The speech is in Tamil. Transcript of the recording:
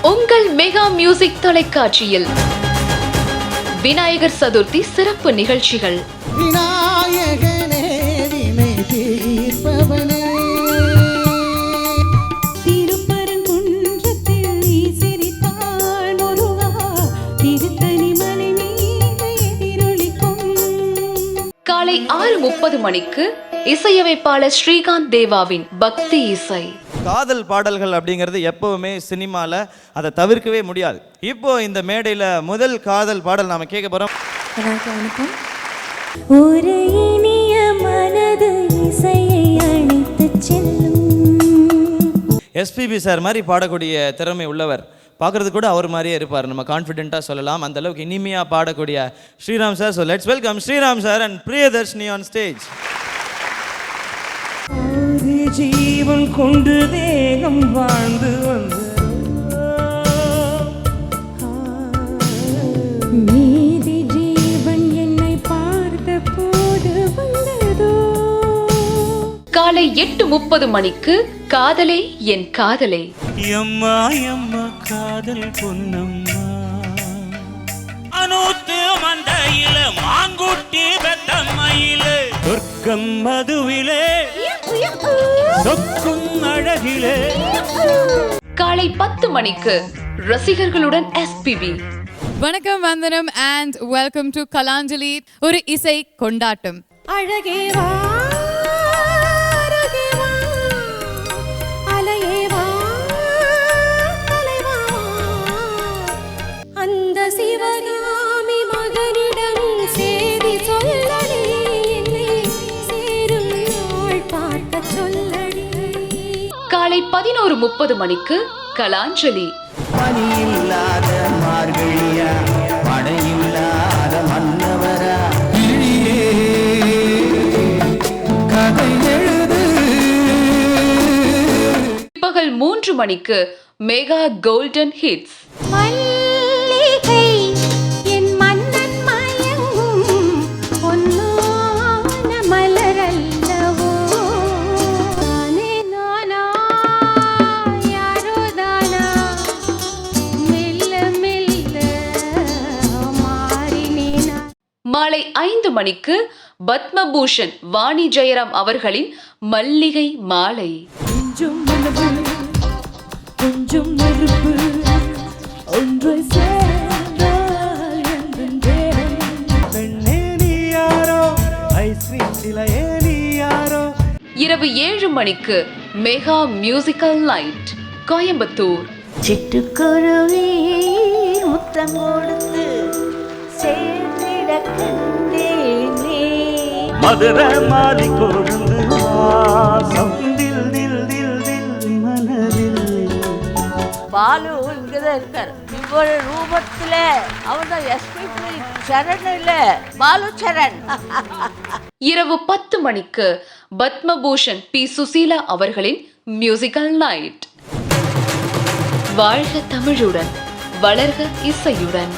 உங்கள் மெகா மியூசிக் தொலைக்காட்சியில் விநாயகர் சதுர்த்தி சிறப்பு நிகழ்ச்சிகள். விநாயகனே வினை தீர்ப்பவனே, திருப்பரங்குன்றத்தில் நீ சிரித்தால் முருகா, திருத்தணி மலை மீது எதிரொலிக்கும். காலை 6:30 மணிக்கு இசையமைப்பாளர் ஸ்ரீகாந்த் தேவாவின் பக்தி இசை. காதல் பாடல்கள் அப்படிங்கிறது எப்பவுமே சினிமாவில் அதை தவிர்க்கவே முடியாது. இப்போ இந்த மேடையில் முதல் காதல் பாடல் நாம கேட்க போறோம். ஒரு இனிய மனது இசையை அழைத்து செல்லும். எஸ்பிபி சார் மாதிரி பாடக்கூடிய திறமை உள்ளவர். பார்க்கறது கூட அவர் மாதிரியே இருப்பார். நம்ம கான்ஃபிடென்ட்டாக சொல்லலாம். அந்த அளவுக்கு இனிமையாக பாடக்கூடிய Sriram sir. So let's welcome Sriram sir and Priyadarshini on stage. ஜீவன் கொண்டு தேகம் வாழ்ந்து வந்த மீதி ஜீவன் என்னை பார்த்த போது வந்ததோ. காலை 8:30 மணிக்கு காதலே என் காதலே. எம்மா எம்மா காதல் பொன்னம்மா, அனூத்து மண்டையில மாங்குட்டி பெத்தம்மையில சொர்க்கம் மதுவிலே சொக்கும் அழகிலே. காலை 10 மணிக்கு ரசிகர்களுடன் எஸ்பிபி. வணக்கம், வந்தனம் அண்ட் வெல்கம் டு கலாஞ்சலி, ஒரு இசை கொண்டாட்டம். அழகே வா, அழகே வா, அலையே வா, தலைவா, அந்த சிவகாமி மகனிடம் சேதி சொல்லடி, என்னை சேரும் நாள் பார்க்க சொல்லடி. காலை 11:30 மணிக்கு கலாஞ்சலி. பனி இல்லாத மார்கழியா, படையில்லாத மன்னவரா, கதை எழுது. பிற்பகல் 3 மணிக்கு மெகா கோல்டன் ஹிட்ஸ். மல்லிகை என் மன்னன் மயங்கும் பொன்னான மலரல்லவோ. நானே நானா, யாரோ தானா, மெல்ல மெல்ல மாறினேனா. மாலை 5 மணிக்கு பத்மபூஷன் வாணி ஜெயராம் அவர்களின் மல்லிகை மாலை. கொஞ்சம் மனது கொஞ்சம் நெருப்பு ஒன்றை சேர்ந்தால் எந்தன் தேவன். பெண்ணே நீ யாரோ, ஐஸ்கிரீம் சிலையே நீ யாரோ. இரவு 7 மணிக்கு மெகா மியூசிக்கல் நைட் கோயம்புத்தூர். சிட்டுக்குருவி முத்தம் கொடுத்து சேர்ந்திட கண்டேனே. மதுரை மாறி கொழுந்து வாசம் தில் தில் தில் தில் மனதில். பாலு இங்கதான் இருக்கார். இவ்வளவு ரூபத்துல அவர் தான் எஸ்பி சரண் இல்ல, பாலு சரண். இரவு 10 மணிக்கு பத்மபூஷன் பி சுசீலா அவர்களின் மியூசிக்கல் நைட். வாழ்க தமிழுடன், வளர்க இசையுடன்.